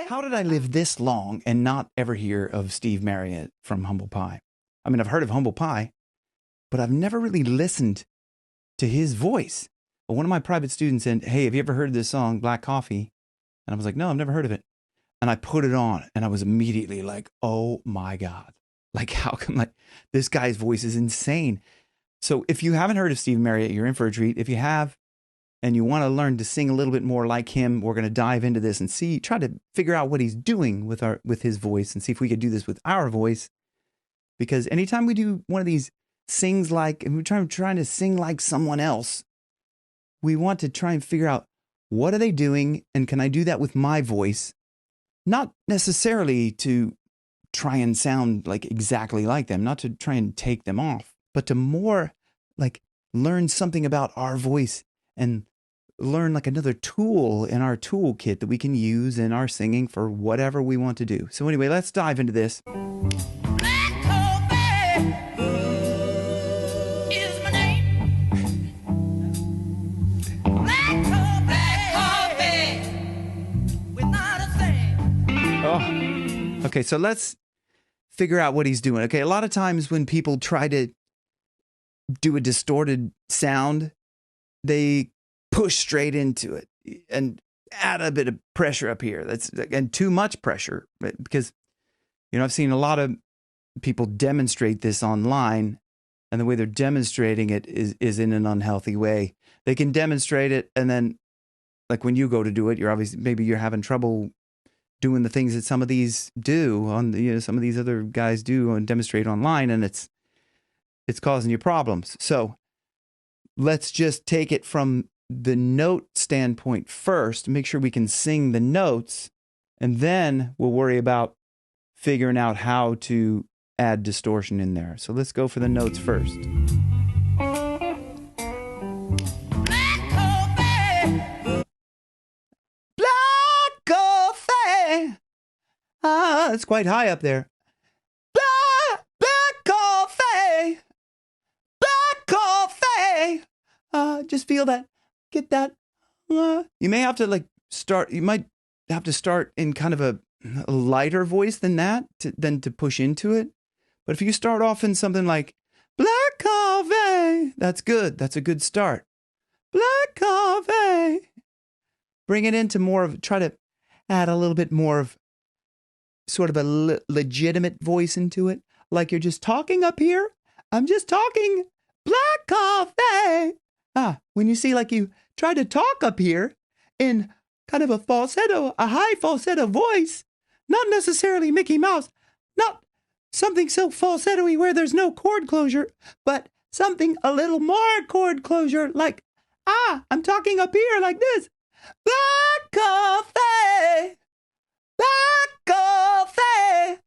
How did I live this long and not ever hear of Steve Marriott from Humble Pie? I mean, I've heard of Humble Pie, but I've never really listened to his voice. But one of my private students said, hey, have you ever heard this song, Black Coffee? And I was like, no, I've never heard of it. And I put it on and I was immediately like, oh my God. Like, how come, like, this guy's voice is insane. So if you haven't heard of Steve Marriott, you're in for a treat. If you have, and you want to learn to sing a little bit more like him, we're going to dive into this and try to figure out what he's doing with his voice and see if we could do this with our voice. Because anytime we do one of these sings like, and we're trying to sing like someone else, we want to try and figure out what are they doing and can I do that with my voice? Not necessarily to try and sound like exactly like them, not to try and take them off, but to more like learn something about our voice and learn like another tool in our toolkit that we can use in our singing for whatever we want to do. So anyway, let's dive into this. Black coffee is my name. Black coffee without a thing. Oh, okay. So let's figure out what he's doing. Okay. A lot of times when people try to do a distorted sound, they push straight into it and add a bit of pressure up here. And too much pressure, because, you know, I've seen a lot of people demonstrate this online, and the way they're demonstrating it is in an unhealthy way. They can demonstrate it, and then, like when you go to do it, maybe you're having trouble doing the things that some of these do some of these other guys do and demonstrate online, and it's causing you problems. So let's just take it from the note standpoint first, make sure we can sing the notes, and then we'll worry about figuring out how to add distortion in there. So let's go for the notes first. Black coffee. Black coffee. Ah, it's quite high up there. Black coffee. Black coffee. Just feel that. Get that. You may have to start. You might have to start in kind of a lighter voice than that, than to push into it. But if you start off in something like black coffee, that's good. That's a good start. Black coffee. Bring it into more of. Try to add a little bit more of sort of a legitimate voice into it, like you're just talking up here. I'm just talking. Black coffee. When you see like you try to talk up here in kind of a high falsetto voice, not necessarily Mickey Mouse, not something so falsetto-y where there's no chord closure, but something a little more chord closure, like, I'm talking up here like this. Black coffee, black coffee,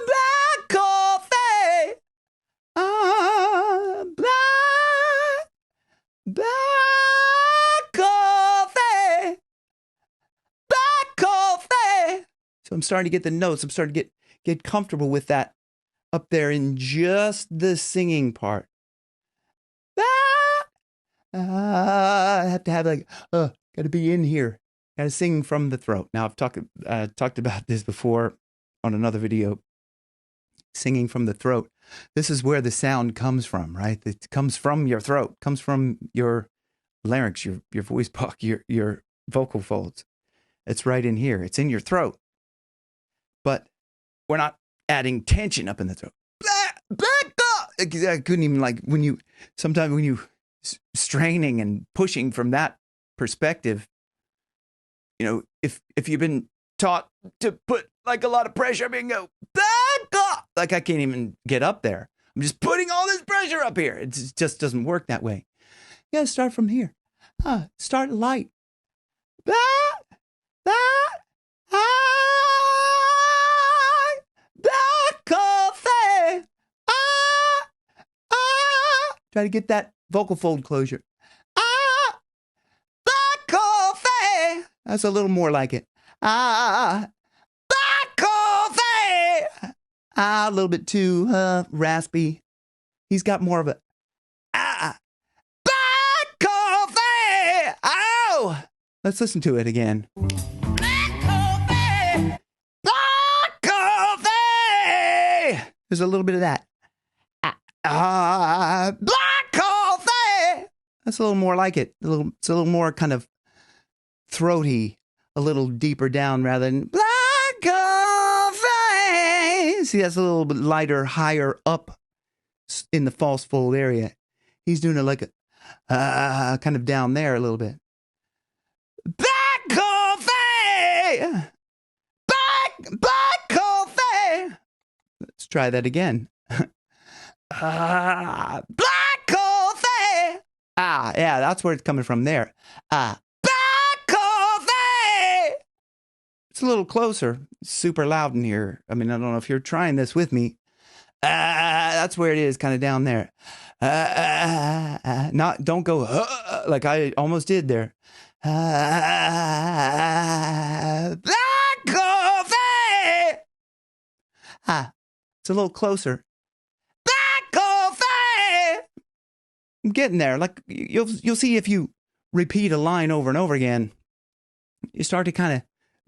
black coffee, black coffee, black coffee. So I'm starting to get the notes. I'm starting to get comfortable with that up there in just the singing part. I have to have got to be in here. Got to sing from the throat. Now I've talked about this before on another video. Singing from the throat. This is where the sound comes from, right? It comes from your throat, comes from your larynx, your voice box, your vocal folds. It's right in here. It's in your throat. But we're not adding tension up in the throat. I couldn't even sometimes when you straining and pushing from that perspective, you know, if you've been taught to put like a lot of pressure up and go, like I can't even get up there. I'm just putting all this pressure up here. It just doesn't work that way. You gotta start from here. Start light. Black coffee. Try to get that vocal fold closure. Black coffee. That's a little more like it. Black coffee. A little bit too raspy. He's got more of a black coffee. Ow. Let's listen to it again. There's a little bit of that. Black coffee. That's a little more like it. It's a little more kind of throaty, a little deeper down rather than black coffee. See, that's a little bit lighter, higher up in the false fold area. He's doing it like a kind of down there a little bit. Black coffee. Black coffee. Let's try that again. Black coffee. Yeah, that's where it's coming from there. Black coffee. It's a little closer. It's super loud in here. I mean, I don't know if you're trying this with me. That's where it is, kind of down there. Don't go like I almost did there. Black coffee. It's a little closer. Black coffee. I'm getting there. Like you'll see if you repeat a line over and over again, you start to kind of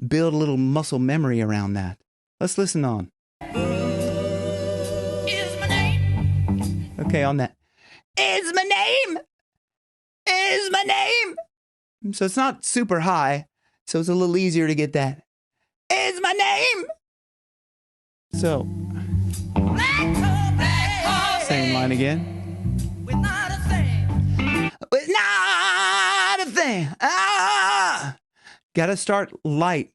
build a little muscle memory around that. Let's listen on. Is my name. Okay, on that. Is my name. Is my name. So it's not super high, so it's a little easier to get that. Is my name. So, Black coffee. same line again. With not a thing. With not a thing. Gotta start light.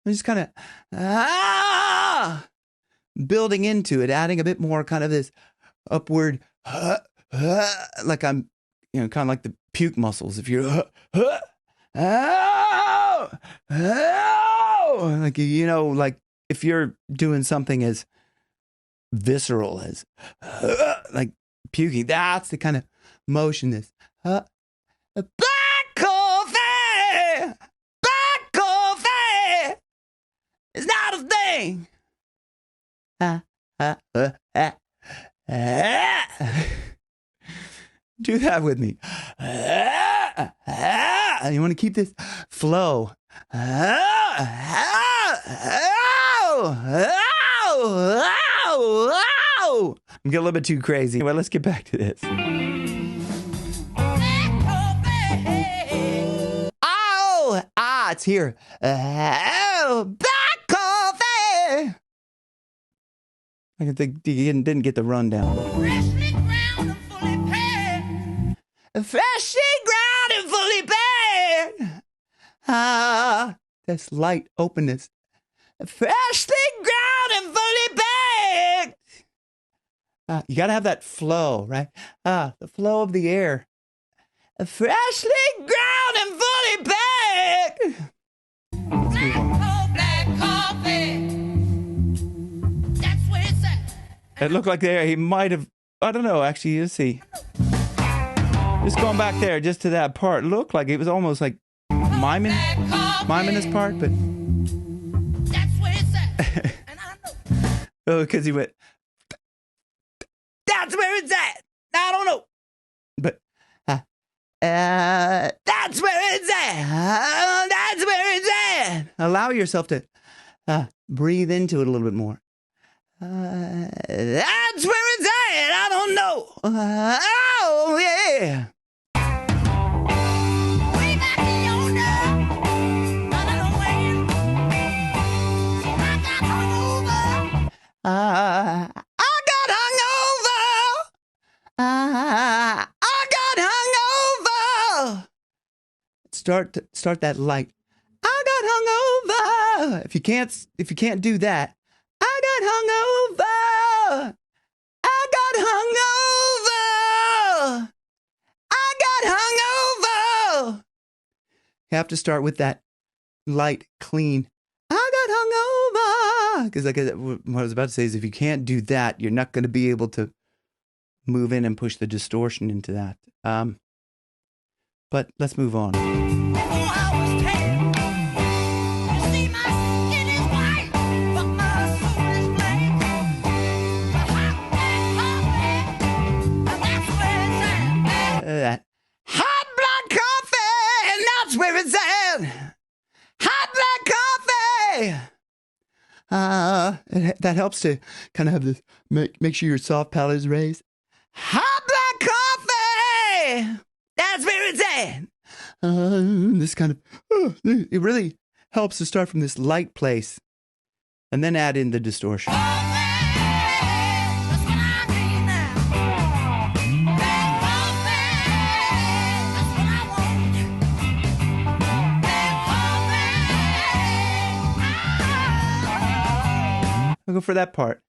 Just kind of building into it, adding a bit more kind of this upward, like I'm, kind of like the puke muscles. If you're, like, like if you're doing something as visceral as, like puking, that's the kind of motion this. Black coffee! Black coffee! It's not a thing! Do that with me. You want to keep this flow. I'm getting a little bit too crazy. Well, let's get back to this. Oh, it's here. Black coffee. I think you didn't get the rundown. Freshly ground and fully paid. Freshly ground and fully baked. That's light openness. Freshly ground and fully baked. You got to have that flow, right? The flow of the air. Freshly ground and fully baked. Let's move on. Black coffee. That's what it said. It looked like there he might have. I don't know. Actually, let's see. Just going back there, just to that part. Looked like it was almost like miming this part, but That's what it said. And I know. because he went. That's where it's at. I don't know, but that's where it's at. That's where it's at. Allow yourself to breathe into it a little bit more. That's where it's at. I don't know. Oh yeah. Way back yonder, running away. So I got hung over. I got hung over. I got hung over. Start that light. I got hung over. If you can't do that, I got hung over. I got hung over. I got hung over. You have to start with that light, clean. I got hung over. Because like what I was about to say is if you can't do that, you're not going to be able to move in and push the distortion into that. But let's move on. Oh, I was tan. You see, my skin is white, but my soul is black. But hot black coffee, and that's where it's at. That hot black coffee, and that's where it's at. That helps to kind of have this, make sure your soft palate is raised. Hot black coffee! That's where it's at. This kind of, it really helps to start from this light place and then add in the distortion. I'll go for that part.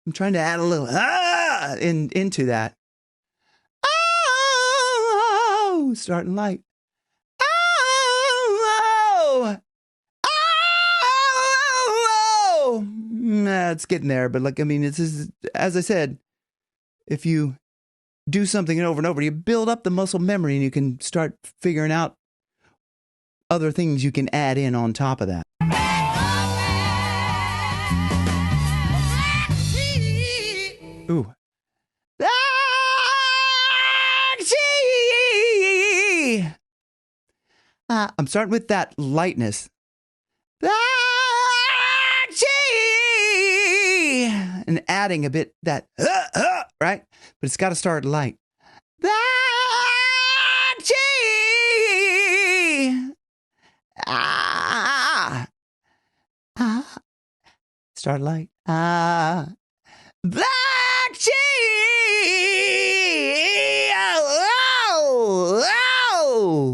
I'm trying to add a little into that. Starting light. It's getting there, but like, I mean, it's as I said, if you do something over and over, you build up the muscle memory and you can start figuring out other things you can add in on top of that. Ooh. I'm starting with that lightness. And adding a bit that, right? But it's got to start light. Start light. Black cheese.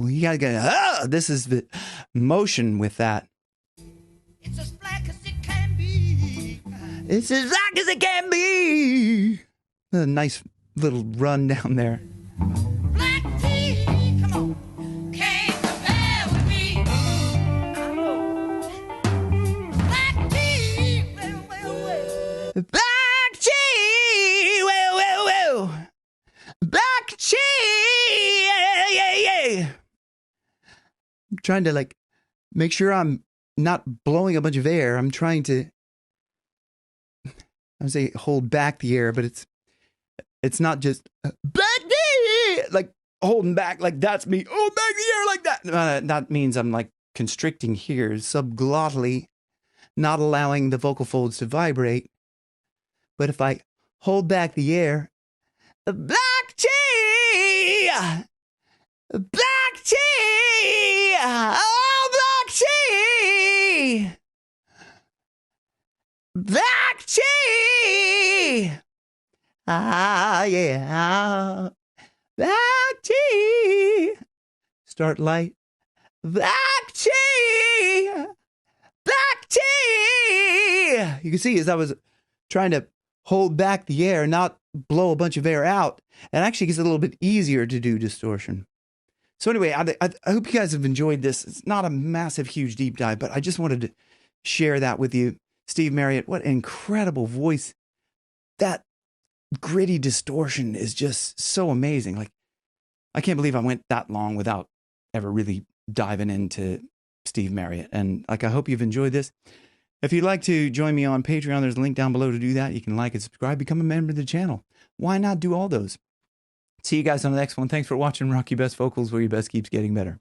You gotta go. This is the motion with that. It's as black as it can be. It's as black as it can be. A nice little run down there. Black tea, come on, can't compare with me. Black tea, well. Black tea, well. Black tea, yeah. I'm trying to like make sure I'm not blowing a bunch of air. I'm trying to, I would say hold back the air, but it's not just back the air, like holding back, like that's me. Oh, back the air like that. That means I'm like constricting here subglottally, not allowing the vocal folds to vibrate. But if I hold back the air, black tea, black tea, oh, black tea, black tea, yeah, black tea, start light, black tea, black tea. You can see as I was trying to hold back the air, not blow a bunch of air out, it actually gets a little bit easier to do distortion. So anyway, I hope you guys have enjoyed this. It's not a massive, huge deep dive, but I just wanted to share that with you. Steve Marriott, what an incredible voice. That gritty distortion is just so amazing. Like, I can't believe I went that long without ever really diving into Steve Marriott. And like, I hope you've enjoyed this. If you'd like to join me on Patreon, there's a link down below to do that. You can like and subscribe, become a member of the channel. Why not do all those? See you guys on the next one. Thanks for watching Rock Your Best Vocals, where your best keeps getting better.